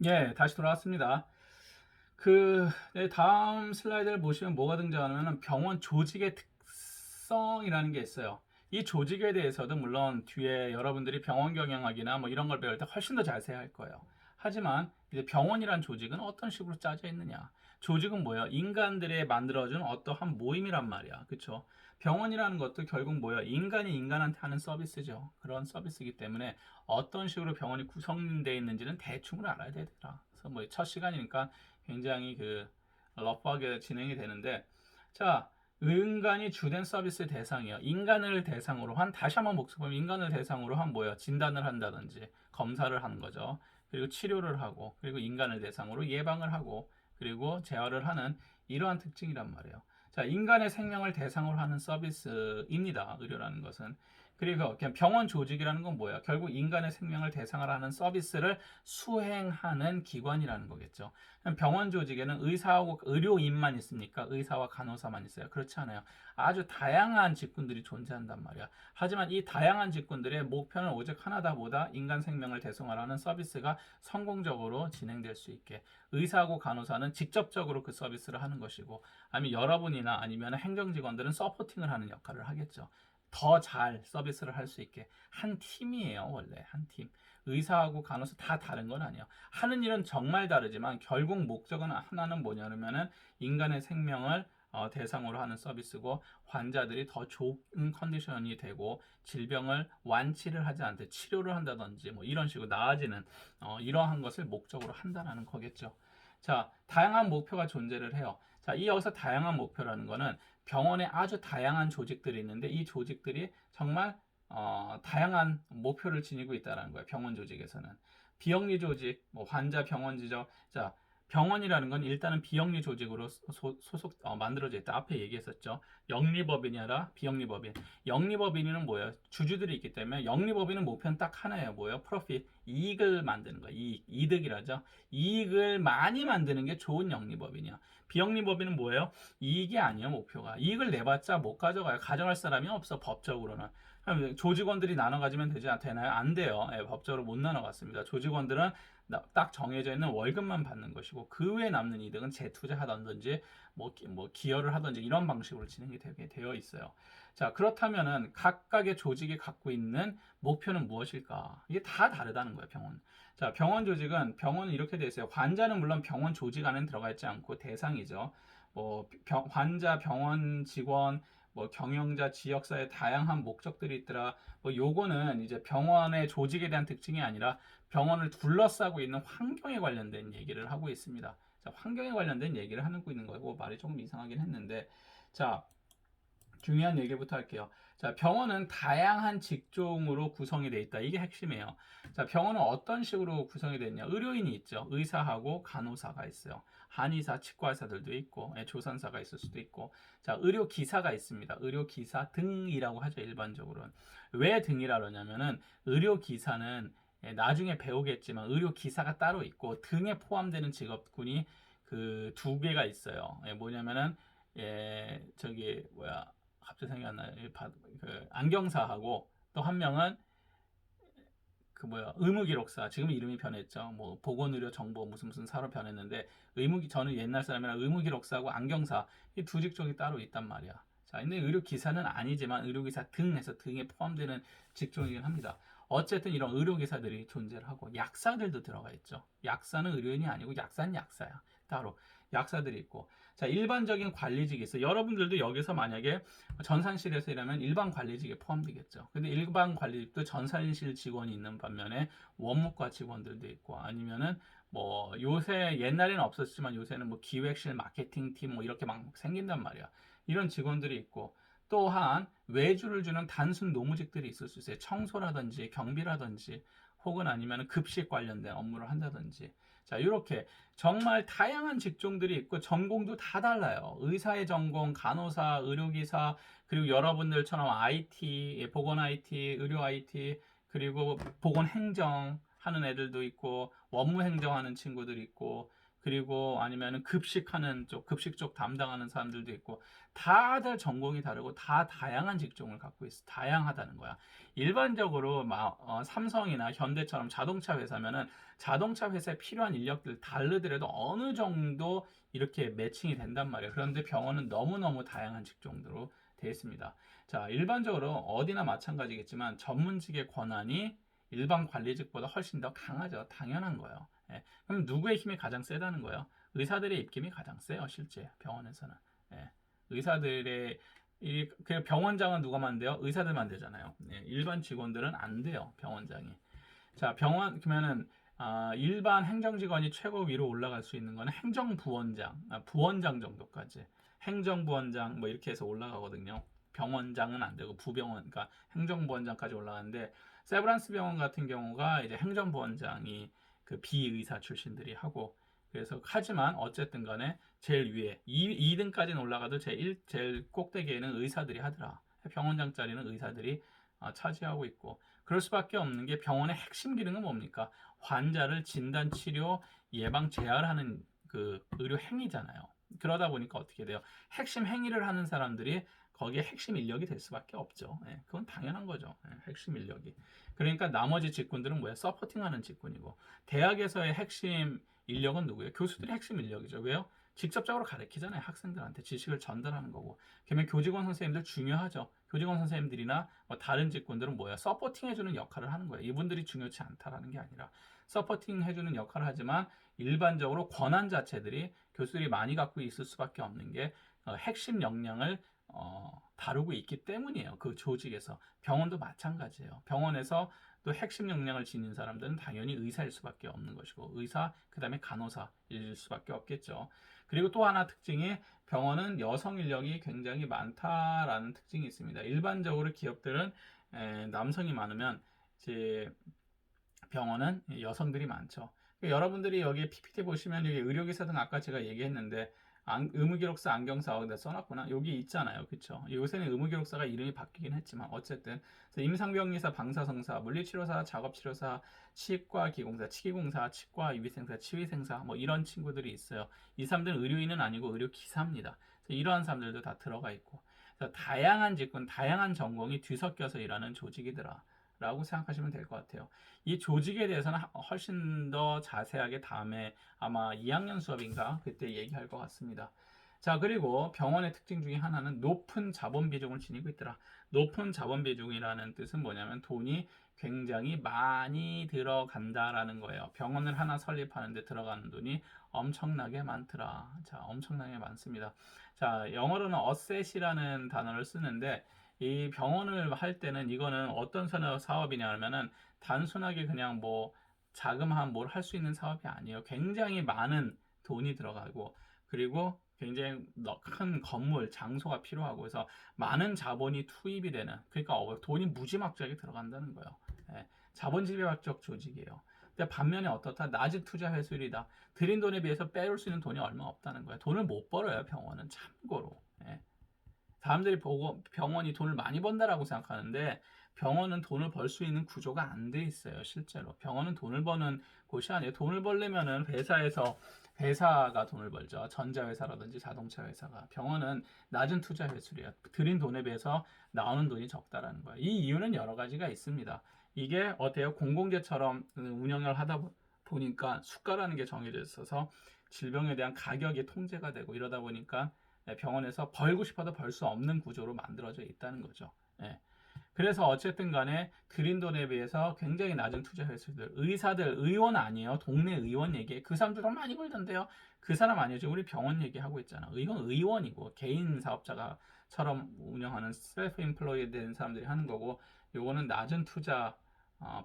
예, 다시 돌아왔습니다. 네, 다음 슬라이드를 보시면 뭐가 등장하냐면 병원 조직의 특성이라는 게 있어요. 이 조직에 대해서도 물론 뒤에 여러분들이 병원 경영학이나 뭐 이런 걸 배울 때 훨씬 더 자세히 할 거예요. 하지만 이제 병원이란 조직은 어떤 식으로 짜져 있느냐? 조직은 뭐야? 인간들이 만들어준 어떠한 모임이란 말이야. 그쵸? 병원이라는 것도 결국 뭐야? 인간이 인간한테 하는 서비스죠. 그런 서비스이기 때문에 어떤 식으로 병원이 구성되어 있는지는 대충은 알아야 되더라. 그래서 뭐 첫 시간이니까 굉장히 러프하게 진행이 되는데, 자, 인간이 주된 서비스 대상이요. 인간을 대상으로 한, 다시 한번 복습하면 인간을 대상으로 한 뭐예요? 진단을 한다든지 검사를 하는 거죠. 그리고 치료를 하고, 그리고 인간을 대상으로 예방을 하고, 그리고 재활을 하는 이러한 특징이란 말이에요. 자, 인간의 생명을 대상으로 하는 서비스입니다. 의료라는 것은. 그리고 그냥 병원 조직이라는 건 뭐예요? 결국 인간의 생명을 대상으로 하는 서비스를 수행하는 기관이라는 거겠죠. 병원 조직에는 의사하고 의료인만 있습니까? 의사와 간호사만 있어요. 그렇지 않아요. 아주 다양한 직군들이 존재한단 말이야. 하지만 이 다양한 직군들의 목표는 오직 하나다 보다 인간 생명을 대상화하는 서비스가 성공적으로 진행될 수 있게 의사하고 간호사는 직접적으로 그 서비스를 하는 것이고 아니면 여러분이나 아니면 행정직원들은 서포팅을 하는 역할을 하겠죠. 더 잘 서비스를 할 수 있게 한 팀이에요. 원래 한 팀. 의사하고 간호사 다 다른 건 아니에요. 하는 일은 정말 다르지만 결국 목적은 하나는 뭐냐면은 인간의 생명을 대상으로 하는 서비스고 환자들이 더 좋은 컨디션이 되고 질병을 완치를 하지 않되 치료를 한다든지 뭐 이런 식으로 나아지는 이러한 것을 목적으로 한다는 거겠죠. 자, 다양한 목표가 존재를 해요. 자, 이 여기서 다양한 목표라는 거는 병원에 아주 다양한 조직들이 있는데 이 조직들이 정말 다양한 목표를 지니고 있다는 거예요. 병원 조직에서는. 비영리 조직, 뭐 환자 병원 지정. 자, 병원이라는 건 일단은 비영리 조직으로 만들어져 있다. 앞에 얘기했었죠. 영리법인이 아니라 비영리법인. 영리법인은 뭐예요? 주주들이 있기 때문에 영리법인은 목표는 딱 하나예요. 뭐예요? 프로핏, 이익을 만드는 거예요. 이득이라죠. 이익을 많이 만드는 게 좋은 영리법인이야. 비영리법인은 뭐예요? 이익이 아니에요, 목표가. 이익을 내봤자 못 가져가요. 가져갈 사람이 없어, 법적으로는. 조직원들이 나눠 가지면 되나요? 안 돼요. 예, 법적으로 못 나눠 갔습니다. 조직원들은 딱 정해져 있는 월급만 받는 것이고 그 외에 남는 이득은 재투자하든지 뭐 기여를 하든지 이런 방식으로 진행이 되게 되어 있어요. 자, 그렇다면은 각각의 조직이 갖고 있는 목표는 무엇일까? 이게 다 다르다는 거예요, 병원. 자, 병원 조직은 병원은 이렇게 되어 있어요. 환자는 물론 병원 조직 안에 들어가 있지 않고 대상이죠. 뭐 환자, 병원 직원, 뭐 경영자, 지역사회 다양한 목적들이 있더라. 뭐 요거는 이제 병원의 조직에 대한 특징이 아니라 병원을 둘러싸고 있는 환경에 관련된 얘기를 하고 있습니다. 자, 환경에 관련된 얘기를 하고 있는 거고 말이 조금 이상하긴 했는데 자, 중요한 얘기부터 할게요. 자, 병원은 다양한 직종으로 구성이 되어 있다. 이게 핵심이에요. 자, 병원은 어떤 식으로 구성이 되어 있냐? 의료인이 있죠. 의사하고 간호사가 있어요. 한의사, 치과의사들도 있고, 조산사가 있을 수도 있고, 자, 의료기사가 있습니다. 의료기사 등이라고 하죠, 일반적으로는. 왜 등이라 그러냐면은, 의료기사는 나중에 배우겠지만, 의료기사가 따로 있고, 등에 포함되는 직업군이 그 두 개가 있어요. 뭐냐면은, 갑자기 생각이 안 나요. 안경사하고 또 한 명은 의무기록사. 지금 이름이 변했죠. 뭐 보건의료 정보 무슨 사로 변했는데 저는 옛날 사람이라 의무기록사하고 안경사 이 두 직종이 따로 있단 말이야. 자, 근데 의료기사는 아니지만 의료기사 등에서 등에 포함되는 직종이긴 합니다. 어쨌든 이런 의료기사들이 존재를 하고 약사들도 들어가 있죠. 약사는 의료인이 아니고 약사는 약사야. 따로 약사들이 있고 자 일반적인 관리직이 있어. 여러분들도 여기서 만약에 전산실에서 일하면 일반 관리직에 포함되겠죠. 근데 일반 관리직도 전산실 직원이 있는 반면에 원무과 직원들도 있고 아니면은 뭐 요새 옛날에는 없었지만 요새는 뭐 기획실 마케팅팀 뭐 이렇게 막 생긴단 말이야. 이런 직원들이 있고 또한 외주를 주는 단순 노무직들이 있을 수 있어요. 청소라든지 경비라든지 혹은 아니면 급식 관련된 업무를 한다든지 자 이렇게 정말 다양한 직종들이 있고 전공도 다 달라요. 의사의 전공, 간호사, 의료기사 그리고 여러분들처럼 IT, 보건 IT, 의료 IT 그리고 보건 행정 하는 애들도 있고 원무 행정하는 친구들이 있고 그리고 아니면은 급식하는 쪽, 급식 쪽 담당하는 사람들도 있고, 다들 전공이 다르고 다 다양한 직종을 갖고 있어. 다양하다는 거야. 일반적으로 삼성이나 현대처럼 자동차 회사면은 자동차 회사에 필요한 인력들 다르더라도 어느 정도 이렇게 매칭이 된단 말이에요. 그런데 병원은 너무너무 다양한 직종으로 되어 있습니다. 자, 일반적으로 어디나 마찬가지겠지만 전문직의 권한이 일반 관리직보다 훨씬 더 강하죠. 당연한 거예요. 예. 그럼 누구의 힘이 가장 세다는 거예요? 의사들의 입김이 가장 세요, 실제 병원에서는. 예. 의사들의 그 병원장은 누가 만돼요? 의사들 만들잖아요. 예. 일반 직원들은 안 돼요, 병원장이. 자, 병원 그러면은 일반 행정직원이 최고 위로 올라갈 수 있는 거는 행정부원장, 부원장 정도까지. 행정부원장 뭐 이렇게 해서 올라가거든요. 병원장은 안 되고 부병원, 그러니까 행정부원장까지 올라가는데 세브란스 병원 같은 경우가 이제 행정부원장이 그 비의사 출신들이 하고 그래서 하지만 어쨌든 간에 제일 위에 2등까지는 올라가도 제일 꼭대기에는 의사들이 하더라. 병원장 자리는 의사들이 차지하고 있고 그럴 수밖에 없는 게 병원의 핵심 기능은 뭡니까? 환자를 진단, 치료, 예방, 재활하는 그 의료 행위잖아요. 그러다 보니까 어떻게 돼요? 핵심 행위를 하는 사람들이 거기에 핵심 인력이 될 수밖에 없죠. 예, 그건 당연한 거죠. 예, 핵심 인력이. 그러니까 나머지 직군들은 뭐야? 서포팅하는 직군이고 대학에서의 핵심 인력은 누구예요? 교수들이 핵심 인력이죠. 왜요? 직접적으로 가르치잖아요. 학생들한테 지식을 전달하는 거고. 그러면 교직원 선생님들 중요하죠. 교직원 선생님들이나 뭐 다른 직군들은 뭐야? 서포팅 해주는 역할을 하는 거예요. 이분들이 중요치 않다라는 게 아니라 서포팅 해주는 역할을 하지만 일반적으로 권한 자체들이 교수들이 많이 갖고 있을 수밖에 없는 게 핵심 역량을 다루고 있기 때문이에요. 그 조직에서. 병원도 마찬가지예요. 병원에서 또 핵심 역량을 지닌 사람들은 당연히 의사일 수밖에 없는 것이고 의사, 그 다음에 간호사일 수밖에 없겠죠. 그리고 또 하나 특징이 병원은 여성 인력이 굉장히 많다라는 특징이 있습니다. 일반적으로 기업들은 남성이 많으면 이제 병원은 여성들이 많죠. 여러분들이 여기 PPT 보시면 여기 의료기사 등 아까 제가 얘기했는데 의무기록사 안경사 내가 써놨구나. 여기 있잖아요. 그쵸? 요새는 의무기록사가 이름이 바뀌긴 했지만 어쨌든 임상병리사, 방사성사, 물리치료사, 작업치료사, 치과 기공사, 치기공사, 치과위생사, 치위생사 뭐 이런 친구들이 있어요. 이 사람들은 의료인은 아니고 의료기사입니다. 이러한 사람들도 다 들어가 있고 다양한 직군, 다양한 전공이 뒤섞여서 일하는 조직이더라. 라고 생각하시면 될 것 같아요. 이 조직에 대해서는 훨씬 더 자세하게 다음에 아마 2학년 수업인가 그때 얘기할 것 같습니다. 자, 그리고 병원의 특징 중에 하나는 높은 자본 비중을 지니고 있더라. 높은 자본 비중이라는 뜻은 뭐냐면 돈이 굉장히 많이 들어간다라는 거예요. 병원을 하나 설립하는데 들어가는 돈이 엄청나게 많더라. 자, 엄청나게 많습니다. 자, 영어로는 asset이라는 단어를 쓰는데 이 병원을 할 때는 이거는 어떤 사업이냐 하면은 단순하게 그냥 뭐 자그마한 뭘 할 수 있는 사업이 아니에요. 굉장히 많은 돈이 들어가고 그리고 굉장히 큰 건물, 장소가 필요하고 해서 많은 자본이 투입이 되는 그러니까 돈이 무지막지하게 들어간다는 거예요. 예, 자본지배학적 조직이에요. 근데 반면에 어떻다? 낮은 투자 회수율이다. 들인 돈에 비해서 빼올 수 있는 돈이 얼마 없다는 거예요. 돈을 못 벌어요, 병원은 참고로. 예. 사람들이 보고 병원이 돈을 많이 번다라고 생각하는데 병원은 돈을 벌 수 있는 구조가 안 돼 있어요. 실제로 병원은 돈을 버는 곳이 아니에요. 돈을 벌려면은 회사가 돈을 벌죠. 전자회사라든지 자동차 회사가. 병원은 낮은 투자 회수율이에요. 들인 돈에 비해서 나오는 돈이 적다라는 거예요. 이 이유는 여러 가지가 있습니다. 이게 어때요? 공공재처럼 운영을 하다 보니까 수가라는 게 정해져 있어서 질병에 대한 가격이 통제가 되고 이러다 보니까 병원에서 벌고 싶어도 벌 수 없는 구조로 만들어져 있다는 거죠. 예. 그래서 어쨌든 간에 들인 돈에 비해서 굉장히 낮은 투자 회수들, 의사들, 의원 아니에요. 동네 의원 얘기. 그 사람들 돈 많이 벌던데요. 그 사람 아니에요. 지금 우리 병원 얘기하고 있잖아. 이건 의원이고 개인 사업자가처럼 운영하는 셀프 인플로이 된 사람들이 하는 거고 요거는 낮은 투자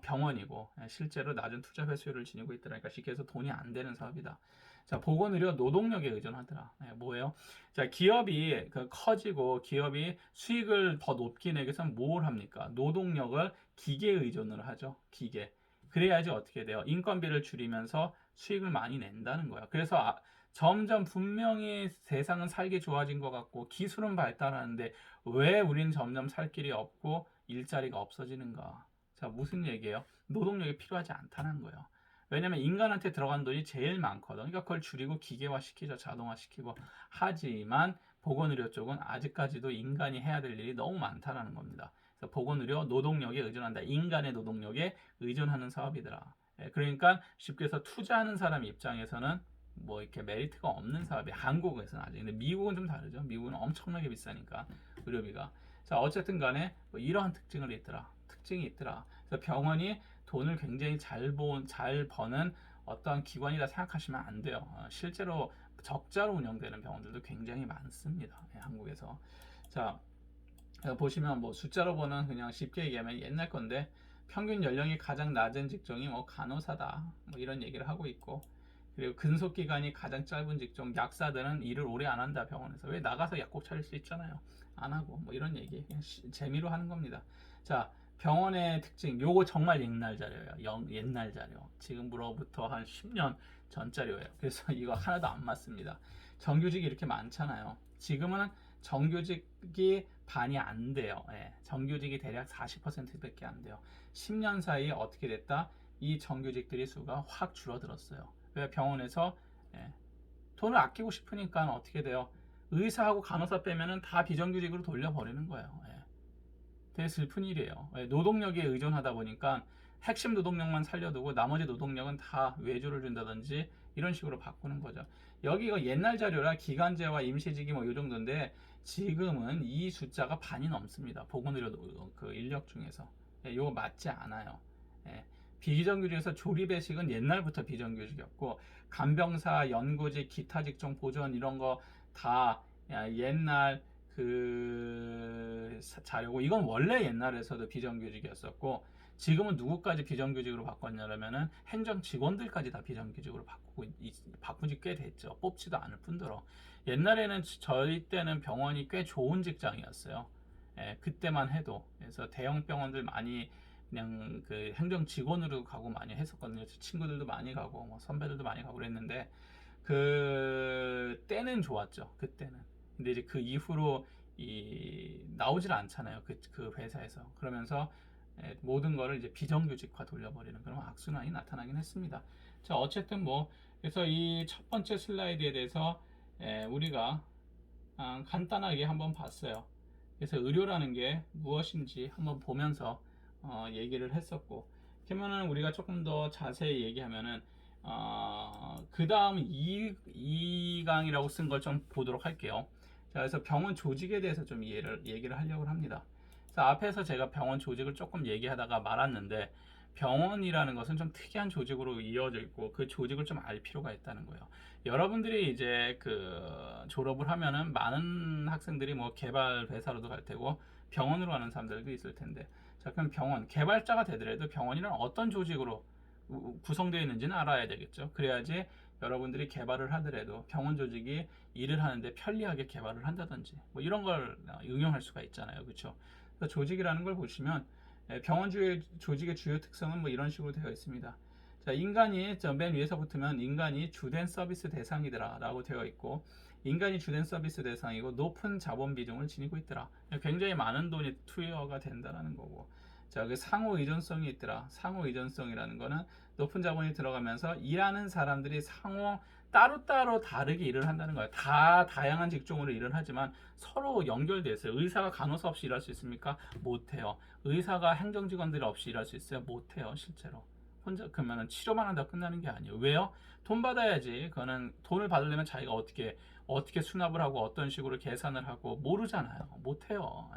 병원이고 실제로 낮은 투자 회수율을 지니고 있더라니까 쉽게 해서 돈이 안 되는 사업이다. 자, 보건의료 노동력에 의존하더라. 뭐예요? 자, 기업이 커지고 기업이 수익을 더 높게 내기 위해서 뭘 합니까? 노동력을 기계에 의존을 하죠. 기계. 그래야지 어떻게 돼요? 인건비를 줄이면서 수익을 많이 낸다는 거야. 그래서 점점 분명히 세상은 살기 좋아진 것 같고 기술은 발달하는데 왜 우리는 점점 살 길이 없고 일자리가 없어지는가? 자, 무슨 얘기예요? 노동력이 필요하지 않다는 거예요. 왜냐면 인간한테 들어간 돈이 제일 많거든. 그러니까 그걸 줄이고 기계화시키죠. 자동화시키고. 하지만 보건의료 쪽은 아직까지도 인간이 해야 될 일이 너무 많다라는 겁니다. 그래서 보건의료 노동력에 의존한다. 인간의 노동력에 의존하는 사업이더라. 그러니까 쉽게 해서 투자하는 사람 입장에서는 뭐 이렇게 메리트가 없는 사업이 한국에서는 아직. 근데 미국은 좀 다르죠. 미국은 엄청나게 비싸니까 의료비가. 자, 어쨌든 간에 뭐 이러한 특징이 있더라. 그래서 병원이 돈을 굉장히 잘 버는 어떠한 기관이라 생각하시면 안 돼요. 실제로 적자로 운영되는 병원들도 굉장히 많습니다. 한국에서. 자, 보시면 뭐 숫자로 보는 그냥 쉽게 얘기하면 옛날 건데 평균 연령이 가장 낮은 직종이 뭐 간호사다. 뭐 이런 얘기를 하고 있고 그리고 근속 기간이 가장 짧은 직종 약사들은 일을 오래 안 한다 병원에서. 왜 나가서 약국 차릴 수 있잖아요. 안 하고 뭐 이런 얘기 그냥 재미로 하는 겁니다. 자, 병원의 특징 요거 정말 옛날 자료예요. 옛날 자료. 지금으로부터 한 10년 전 자료예요. 그래서 이거 하나도 안 맞습니다. 정규직이 이렇게 많잖아요. 지금은 정규직이 반이 안 돼요. 정규직이 대략 40%밖에 안 돼요. 10년 사이에 어떻게 됐다? 이 정규직들의 수가 확 줄어들었어요. 왜? 병원에서 돈을 아끼고 싶으니까 어떻게 돼요? 의사하고 간호사 빼면은 다 비정규직으로 돌려버리는 거예요. 되게 슬픈 일이에요. 노동력에 의존하다 보니까 핵심 노동력만 살려두고 나머지 노동력은 다 외주를 준다든지 이런 식으로 바꾸는 거죠. 여기가 옛날 자료라 기간제와 임시직이 뭐 이 정도인데 지금은 이 숫자가 반이 넘습니다. 보건의료 그 인력 중에서. 이거 맞지 않아요. 비정규직에서 조리배식은 옛날부터 비정규직이었고 간병사, 연구직, 기타 직종 보존 이런 거 다 옛날 그 자료고 이건 원래 옛날에서도 비정규직이었었고 지금은 누구까지 비정규직으로 바꿨냐면은 행정 직원들까지 다 비정규직으로 바꾼 지 꽤 됐죠. 뽑지도 않을 뿐더러 옛날에는 저희 때는 병원이 꽤 좋은 직장이었어요. 그때만 해도. 그래서 대형 병원들 많이 그냥 그 행정 직원으로 가고 많이 했었거든요. 친구들도 많이 가고 뭐 선배들도 많이 가고 그랬는데 그 때는 좋았죠. 그때는. 근데 이제 그 이후로 나오질 않잖아요. 그 회사에서. 그러면서 모든 거를 이제 비정규직화 돌려버리는 그런 악순환이 나타나긴 했습니다. 자, 어쨌든 뭐 그래서 이 첫 번째 슬라이드에 대해서 우리가 간단하게 한번 봤어요. 그래서 의료라는 게 무엇인지 한번 보면서 얘기를 했었고, 그러면은 우리가 조금 더 자세히 얘기하면은 그 다음 2강이라고 쓴 걸 좀 보도록 할게요. 자, 그래서 병원 조직에 대해서 좀 얘기를 하려고 합니다. 그래서 앞에서 제가 병원 조직을 조금 얘기하다가 말았는데 병원이라는 것은 좀 특이한 조직으로 이어져 있고 그 조직을 좀 알 필요가 있다는 거예요. 여러분들이 이제 그 졸업을 하면은 많은 학생들이 뭐 개발 회사로도 갈 테고 병원으로 가는 사람들도 있을 텐데, 자, 그럼 병원 개발자가 되더라도 병원이란 어떤 조직으로 구성되어 있는지는 알아야 되겠죠. 그래야지 여러분들이 개발을 하더라도 병원 조직이 일을 하는데 편리하게 개발을 한다든지 뭐 이런 걸 응용할 수가 있잖아요. 그렇죠? 그래서 조직이라는 걸 보시면 병원 조직의 주요 특성은 뭐 이런 식으로 되어 있습니다. 자, 인간이 맨 위에서 붙으면 인간이 주된 서비스 대상이더라 라고 되어 있고, 인간이 주된 서비스 대상이고 높은 자본 비중을 지니고 있더라. 굉장히 많은 돈이 투여가 된다라는 거고, 자, 그 상호 의존성이 있더라. 상호 의존성이라는 거는 높은 자본이 들어가면서 일하는 사람들이 상호 따로따로 다르게 일을 한다는 거예요. 다 다양한 직종으로 일을 하지만 서로 연결되어 있어요. 의사가 간호사 없이 일할 수 있습니까? 못해요. 의사가 행정직원들 없이 일할 수 있어요? 못해요. 실제로. 혼자 그러면 치료만 한다고 끝나는 게 아니에요. 왜요? 돈 받아야지. 그거는 돈을 받으려면 자기가 어떻게 수납을 하고 어떤 식으로 계산을 하고 모르잖아요. 못해요.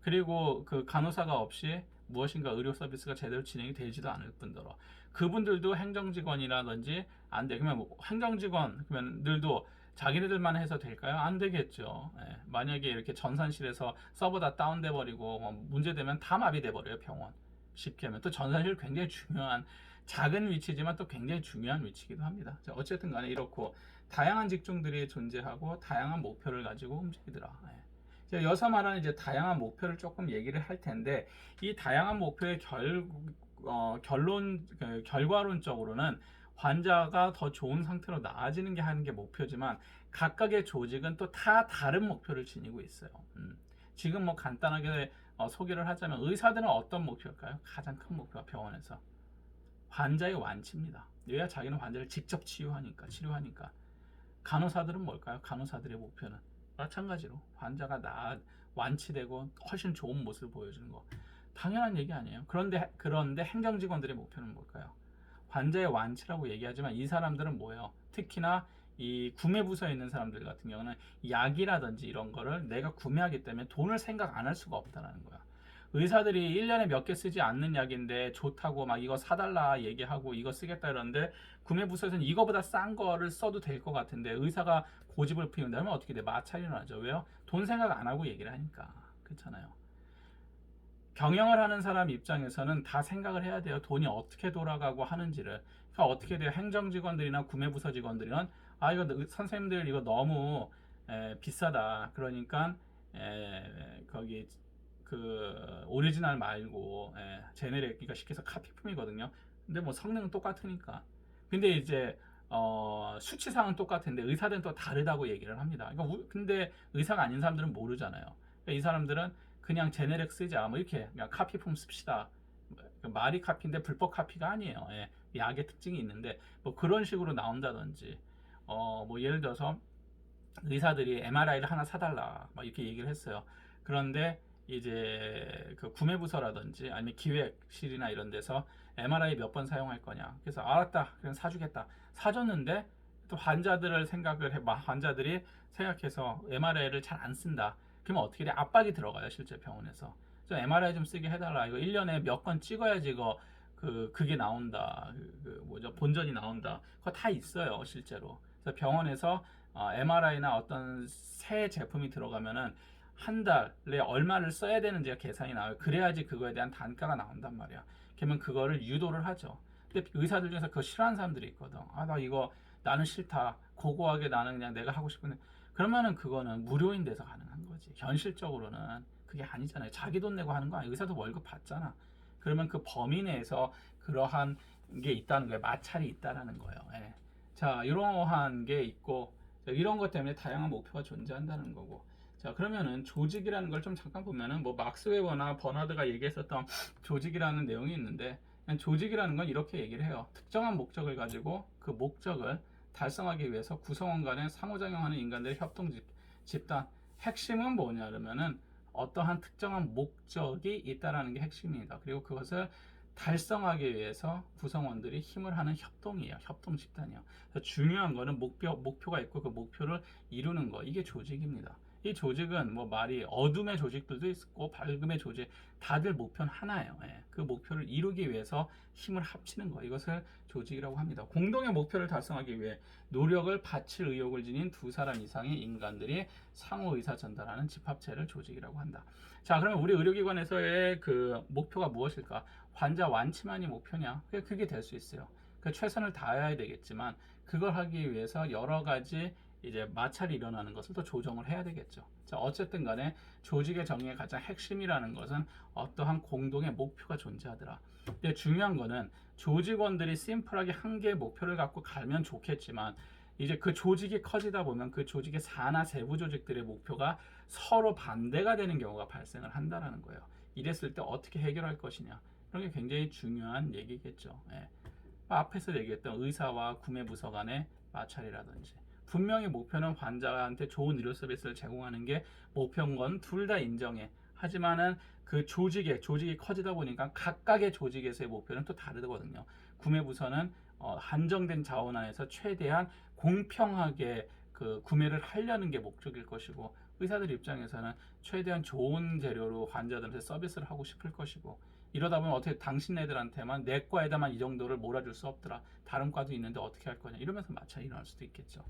그리고 그 간호사가 없이 무엇인가 의료 서비스가 제대로 진행이 되지도 않을 뿐더러 그분들도 행정직원이라든지 안 돼. 그러면 뭐 행정직원들도 자기네들만 해서 될까요? 안 되겠죠. 만약에 이렇게 전산실에서 서버 다 다운돼 버리고 문제되면 다 마비돼 버려요. 병원. 쉽게 하면 또 전산실 굉장히 중요한 작은 위치지만 또 굉장히 중요한 위치이기도 합니다. 자, 어쨌든 간에 이렇고 다양한 직종들이 존재하고 다양한 목표를 가지고 움직이더라. 여기서 말하는 이제 다양한 목표를 조금 얘기를 할 텐데 이 다양한 목표의 결과론적으로는 환자가 더 좋은 상태로 나아지는 게 하는 게 목표지만 각각의 조직은 또 다 다른 목표를 지니고 있어요. 지금 뭐 간단하게 소개를 하자면 의사들은 어떤 목표일까요? 가장 큰 목표가 병원에서 환자의 완치입니다. 왜야? 자기는 환자를 직접 치료하니까. 간호사들은 뭘까요? 간호사들의 목표는 마찬가지로 환자가 완치되고 훨씬 좋은 모습을 보여주는 거. 당연한 얘기 아니에요. 그런데 행정직원들의 목표는 뭘까요? 환자의 완치라고 얘기하지만 이 사람들은 뭐예요? 특히나 이 구매부서에 있는 사람들 같은 경우는 약이라든지 이런 거를 내가 구매하기 때문에 돈을 생각 안 할 수가 없다는 거야. 의사들이 1년에 몇 개 쓰지 않는 약인데 좋다고 막 이거 사달라 얘기하고 이거 쓰겠다 이러는데 구매부서에서는 이거보다 싼 거를 써도 될 것 같은데 의사가 고집을 피운다면 어떻게 돼? 마찰이 나죠. 왜요? 돈 생각 안 하고 얘기를 하니까. 그렇잖아요. 경영을 하는 사람 입장에서는 다 생각을 해야 돼요. 돈이 어떻게 돌아가고 하는지를. 그러니까 어떻게 돼요? 행정직원들이나 구매부서 직원들은 이거 선생님들 이거 너무 비싸다. 그러니까 거기 그 오리지널 말고 제네릭 그러니까 시켜서 카피품이거든요. 근데 뭐 성능은 똑같으니까. 근데 이제 수치상은 똑같은데 의사들은 또 다르다고 얘기를 합니다. 그러니까 근데 의사가 아닌 사람들은 모르잖아요. 그러니까 이 사람들은 그냥 제네릭 쓰자 뭐 이렇게 그냥 카피품 씁시다. 말이 카피인데 불법 카피가 아니에요. 약의 특징이 있는데 뭐 그런 식으로 나온다든지 뭐 예를 들어서 의사들이 MRI를 하나 사달라 막 이렇게 얘기를 했어요. 그런데 이제 그 구매부서라든지 아니면 기획실이나 이런 데서 MRI 몇 번 사용할 거냐. 그래서 알았다. 그냥 사주겠다. 사줬는데 또 환자들이 생각해서 MRI를 잘 안 쓴다. 그러면 어떻게 돼? 압박이 들어가요, 실제 병원에서. 좀 MRI 좀 쓰게 해달라. 이거 1년에 몇 건 찍어야지 그게 나온다. 뭐죠? 본전이 나온다. 그거 다 있어요, 실제로. 그래서 병원에서 MRI나 어떤 새 제품이 들어가면은 한 달에 얼마를 써야 되는지가 계산이 나와요. 그래야지 그거에 대한 단가가 나온단 말이야. 그러면 그거를 유도를 하죠. 근데 의사들 중에서 그거 싫어하는 사람들이 있거든. 나 이거 나는 싫다. 고고하게 나는 그냥 내가 하고 싶은데 그러면은 그거는 무료인 데서 가능한 거지. 현실적으로는 그게 아니잖아요. 자기 돈 내고 하는 거 아니야. 의사도 월급 받잖아. 그러면 그 범위 내에서 그러한 게 있다는 거예요. 마찰이 있다라는 거예요. 예. 자, 이러한 게 있고 이런 것 때문에 다양한 목표가 존재한다는 거고. 자, 그러면은 조직이라는 걸 좀 잠깐 보면은 뭐 막스 웨버나 버나드가 얘기했었던 조직이라는 내용이 있는데 조직이라는 건 이렇게 얘기를 해요. 특정한 목적을 가지고 그 목적을 달성하기 위해서 구성원 간에 상호작용하는 인간들의 협동 집단. 핵심은 뭐냐 그러면은 어떠한 특정한 목적이 있다라는 게 핵심입니다. 그리고 그것을 달성하기 위해서 구성원들이 힘을 하는 협동이에요. 협동 집단이에요. 중요한 거는 목표가 있고 그 목표를 이루는 거. 이게 조직입니다. 이 조직은 뭐 말이 어둠의 조직들도 있고 밝음의 조직 다들 목표는 하나예요. 그 목표를 이루기 위해서 힘을 합치는 거. 이것을 조직이라고 합니다. 공동의 목표를 달성하기 위해 노력을 바칠 의욕을 지닌 두 사람 이상의 인간들이 상호 의사 전달하는 집합체를 조직이라고 한다. 자, 그러면 우리 의료기관에서의 그 목표가 무엇일까? 환자 완치만이 목표냐? 그게 될 수 있어요. 최선을 다해야 되겠지만 그걸 하기 위해서 여러 가지 이제 마찰이 일어나는 것을 또 조정을 해야 되겠죠. 자, 어쨌든 간에 조직의 정의의 가장 핵심이라는 것은 어떠한 공동의 목표가 존재하더라. 근데 중요한 거는 조직원들이 심플하게 한 개의 목표를 갖고 가면 좋겠지만 이제 그 조직이 커지다 보면 그 조직의 산하 세부 조직들의 목표가 서로 반대가 되는 경우가 발생을 한다는 거예요. 이랬을 때 어떻게 해결할 것이냐. 이런 게 굉장히 중요한 얘기겠죠. 앞에서 얘기했던 의사와 구매부서 간의 마찰이라든지 분명히 목표는 환자한테 좋은 의료 서비스를 제공하는 게 목표인 건 둘 다 인정해. 하지만은 그 조직이 커지다 보니까 각각의 조직에서의 목표는 또 다르거든요. 구매부서는 한정된 자원 안에서 최대한 공평하게 그 구매를 하려는 게 목적일 것이고 의사들 입장에서는 최대한 좋은 재료로 환자들한테 서비스를 하고 싶을 것이고 이러다 보면 어떻게 당신네들한테만 내 과에다만 이 정도를 몰아줄 수 없더라. 다른 과도 있는데 어떻게 할 거냐. 이러면서 마찰이 일어날 수도 있겠죠.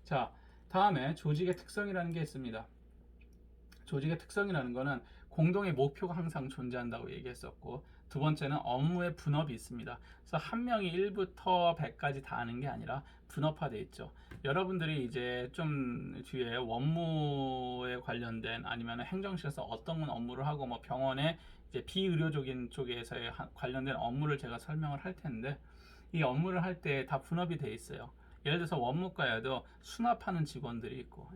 자, 다음에 조직의 특성이라는 게 있습니다. 조직의 특성이라는 거는 공동의 목표가 항상 존재한다고 얘기했었고 두 번째는 업무의 분업이 있습니다. 그래서 한 명이 1부터 100까지 다 아는 게 아니라 분업화되어 있죠. 여러분들이 이제 좀 뒤에 원무에 관련된 아니면 행정실에서 어떤 업무를 하고 뭐 병원에 이제 비의료적인 쪽에서의 관련된 업무를 제가 설명을 할 텐데 이 업무를 할 때 다 분업이 돼 있어요. 예를 들어서 원무과에도 수납하는 직원들이 있고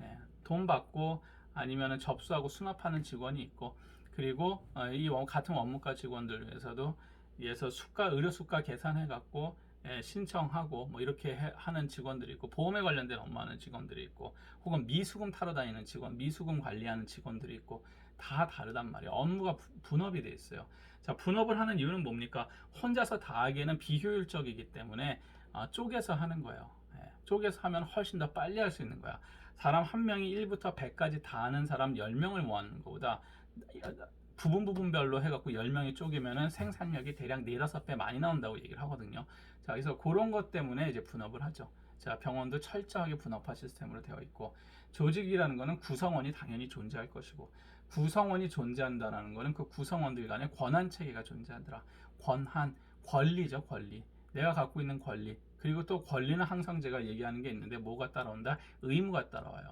돈 받고 아니면 접수하고 수납하는 직원이 있고 그리고 이 같은 원무과 직원들 중에서도 의료 수가 계산해 갖고 신청하고 뭐 이렇게 하는 직원들이 있고, 보험에 관련된 업무하는 직원들이 있고, 혹은 미수금 타러 다니는 직원, 미수금 관리하는 직원들이 있고, 다 다르단 말이에요. 업무가 분업이 돼 있어요. 자, 분업을 하는 이유는 뭡니까? 혼자서 다 하기에는 비효율적이기 때문에 쪼개서 하는 거예요. 쪼개서 하면 훨씬 더 빨리 할 수 있는 거야. 사람 한 명이 1부터 100까지 다 하는 사람 10명을 모아놓는 것보다 부분별로 해갖고 10명이 쪼개면은 생산력이 대략 4, 5배 많이 나온다고 얘기를 하거든요. 자, 그래서 그런 것 때문에 이제 분업을 하죠. 자, 병원도 철저하게 분업화 시스템으로 되어 있고, 조직이라는 거는 구성원이 당연히 존재할 것이고, 구성원이 존재한다는 거는 그 구성원들 간의 권한 체계가 존재하더라. 권한, 권리죠, 권리. 내가 갖고 있는 권리. 그리고 또 권리는 항상 제가 얘기하는 게 있는데, 뭐가 따라온다? 의무가 따라와요.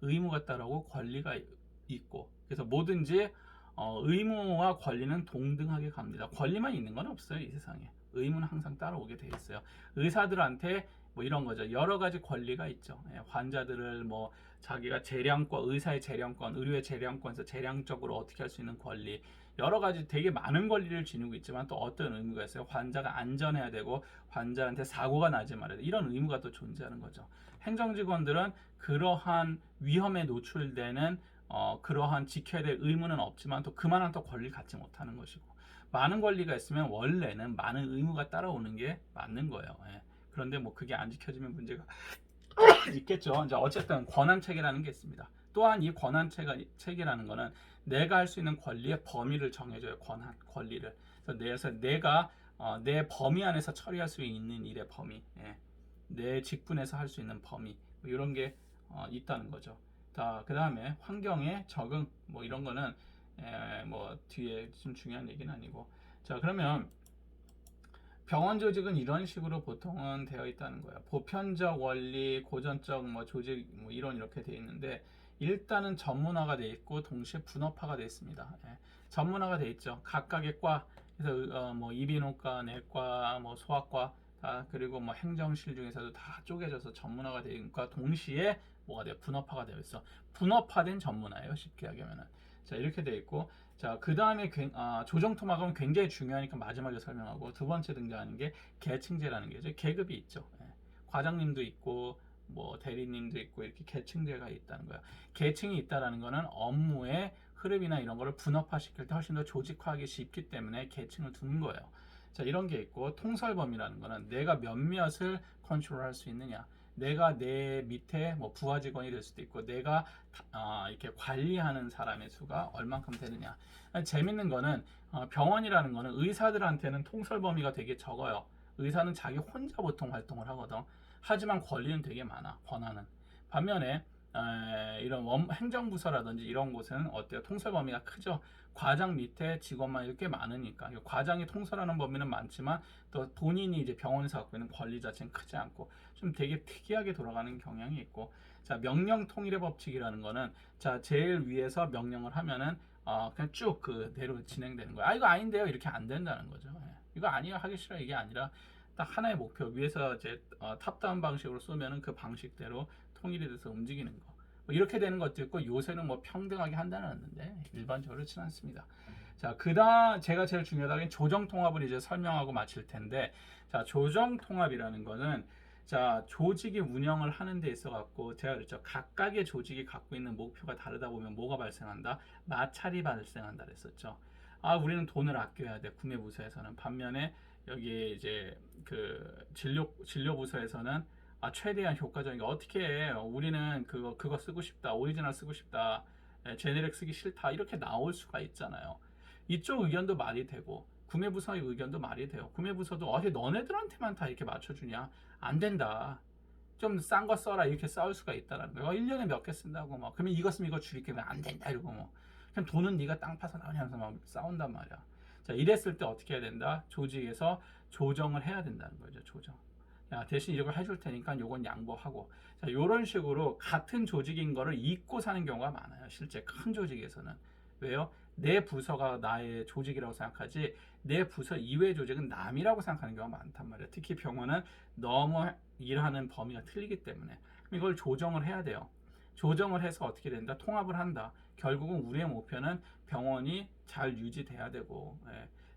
의무가 따라오고 권리가 있고, 그래서 뭐든지 의무와 권리는 동등하게 갑니다. 권리만 있는 건 없어요, 이 세상에. 의무는 항상 따라오게 돼 있어요. 의사들한테 뭐 이런 거죠. 여러 가지 권리가 있죠. 환자들을 뭐 자기가 재량권, 의사의 재량권, 의료의 재량권에서 재량적으로 어떻게 할 수 있는 권리, 여러 가지 되게 많은 권리를 지니고 있지만 또 어떤 의무가 있어요. 환자가 안전해야 되고, 환자한테 사고가 나지 말아야 돼. 이런 의무가 또 존재하는 거죠. 행정직원들은 그러한 위험에 노출되는 그러한 지켜야 될 의무는 없지만 또 그만한 또 권리를 갖지 못하는 것이고, 많은 권리가 있으면 원래는 많은 의무가 따라오는 게 맞는 거예요. 그런데 뭐 그게 안 지켜지면 문제가 있겠죠. 이제 어쨌든 권한 체계라는 게 있습니다. 또한 이 권한 체계라는 거는 내가 할 수 있는 권리의 범위를 정해줘요. 권리를. 그래서 내가 내 범위 안에서 처리할 수 있는 일의 범위, 내 직분에서 할 수 있는 범위, 뭐 이런 게 있다는 거죠. 자, 그 다음에 환경에 적응, 뭐 이런 거는 뭐 뒤에 좀 중요한 얘기는 아니고, 자, 그러면 병원 조직은 이런 식으로 보통은 되어 있다는 거예요. 보편적 원리, 고전적 뭐 조직, 뭐 이런 이렇게 되어 있는데, 일단은 전문화가 되어 있고 동시에 분업화가 되어 있습니다. 전문화가 되어 있죠. 각각의 과, 그래서 뭐 이비인후과, 내과, 뭐 소아과, 그리고 뭐 행정실 중에서도 다 쪼개져서 전문화가 되어 있고, 동시에 뭐가 돼요? 분업화가 되어 있어. 분업화된 전문화예요, 쉽게 하면은. 자, 이렇게 되어 있고, 자, 그 다음에 조정 토막은 굉장히 중요하니까 마지막에 설명하고, 두 번째 등장하는 게 계층제라는 게죠. 계급이 있죠. 과장님도 있고 뭐 대리님도 있고, 이렇게 계층제가 있다는 거예요. 계층이 있다라는 거는 업무의 흐름이나 이런 거를 분업화시킬 때 훨씬 더 조직화하기 쉽기 때문에 계층을 두는 거예요. 자, 이런 게 있고, 통설범위라는 거는 내가 몇몇을 컨트롤할 수 있느냐, 내가 내 밑에 뭐 부하 직원이 될 수도 있고, 내가 이렇게 관리하는 사람의 수가 얼만큼 되느냐. 재밌는 거는 병원이라는 거는 의사들한테는 통설 범위가 되게 적어요. 의사는 자기 혼자 보통 활동을 하거든. 하지만 권리는 되게 많아. 권한은. 반면에 이런 행정부서라든지 이런 곳은 어때요? 통설 범위가 크죠. 과장 밑에 직원만 이렇게 많으니까. 과장이 통솔하는 범위는 많지만 또 본인이 이제 병원에서 갖고 있는 권리 자체는 크지 않고 좀 되게 특이하게 돌아가는 경향이 있고, 자, 명령 통일의 법칙이라는 거는, 자, 제일 위에서 명령을 하면은 그냥 쭉 그대로 진행되는 거야. 이거 아닌데요, 이렇게 안 된다는 거죠. 이거 아니야, 하기 싫어, 이게 아니라 딱 하나의 목표 위에서 이제 탑다운 방식으로 쏘면은 그 방식대로 통일이 돼서 움직이는 거. 뭐 이렇게 되는 것도 있고, 요새는 뭐 평등하게 한다는데 일반적으로 그렇지는 않습니다. 자, 그다음 제가 제일 중요하다는 조정 통합을 이제 설명하고 마칠 텐데, 자, 조정 통합이라는 거는, 자, 조직이 운영을 하는 데 있어 갖고 제가 그랬죠. 각각의 조직이 갖고 있는 목표가 다르다 보면 뭐가 발생한다? 마찰이 발생한다 그랬었죠. 우리는 돈을 아껴야 돼, 구매부서에서는. 반면에 여기 이제 그 진료부서에서는 최대한 효과적인 게 어떻게 해? 우리는 그거 쓰고 싶다, 오리지널 쓰고 싶다, 제네릭 쓰기 싫다, 이렇게 나올 수가 있잖아요. 이쪽 의견도 말이 되고 구매부서의 의견도 말이 돼요. 구매부서도 너네들한테만 다 이렇게 맞춰주냐? 안 된다. 좀 싼 거 써라, 이렇게 싸울 수가 있다라는 거예요. 1년에 몇 개 쓴다고 막, 그러면 이거 쓰면 이거 줄일게, 안 된다 이러고, 뭐 그냥 돈은 네가 땅 파서 나오냐면서 막 싸운단 말이야. 자, 이랬을 때 어떻게 해야 된다? 조직에서 조정을 해야 된다는 거죠. 조정. 야, 대신 이걸 해줄 테니까 요건 양보하고. 자, 요런 식으로 같은 조직인 거를 잊고 사는 경우가 많아요. 실제 큰 조직에서는. 왜요? 내 부서가 나의 조직이라고 생각하지, 내 부서 이외의 조직은 남이라고 생각하는 경우가 많단 말이에요. 특히 병원은 너무 일하는 범위가 틀리기 때문에. 이걸 조정을 해야 돼요. 조정을 해서 어떻게 된다? 통합을 한다. 결국은 우리의 목표는 병원이 잘 유지돼야 되고,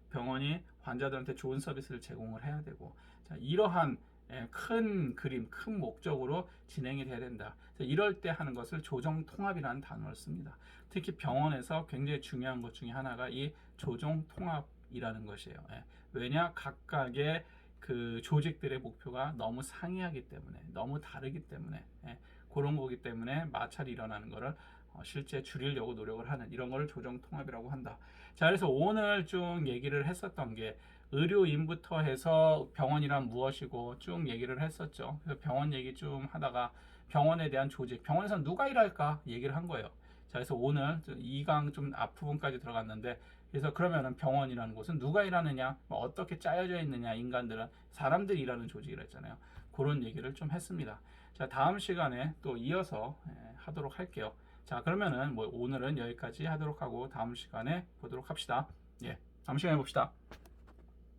병원이 환자들한테 좋은 서비스를 제공을 해야 되고, 자, 이러한 큰 그림, 큰 목적으로 진행이 돼야 된다. 이럴 때 하는 것을 조정통합이라는 단어를 씁니다. 특히 병원에서 굉장히 중요한 것 중에 하나가 이 조정통합이라는 것이에요. 왜냐, 각각의 그 조직들의 목표가 너무 상이하기 때문에, 너무 다르기 때문에, 그런 거기 때문에 마찰이 일어나는 것을 실제 줄이려고 노력을 하는 이런 걸 조정통합이라고 한다. 자, 그래서 오늘 쭉 얘기를 했었던 게 의료인부터 해서 병원이란 무엇이고 쭉 얘기를 했었죠. 그래서 병원 얘기 좀 하다가 병원에 대한 조직, 병원에서 누가 일할까 얘기를 한 거예요. 자, 그래서 오늘 2강 좀 앞부분까지 들어갔는데, 그래서 그러면은 병원이라는 곳은 누가 일하느냐, 어떻게 짜여져 있느냐, 인간들은 사람들이 일하는 조직이라 했잖아요. 그런 얘기를 좀 했습니다. 자, 다음 시간에 또 이어서 하도록 할게요. 자, 그러면은 뭐 오늘은 여기까지 하도록 하고 다음 시간에 보도록 합시다. 예, 다음 시간에 봅시다.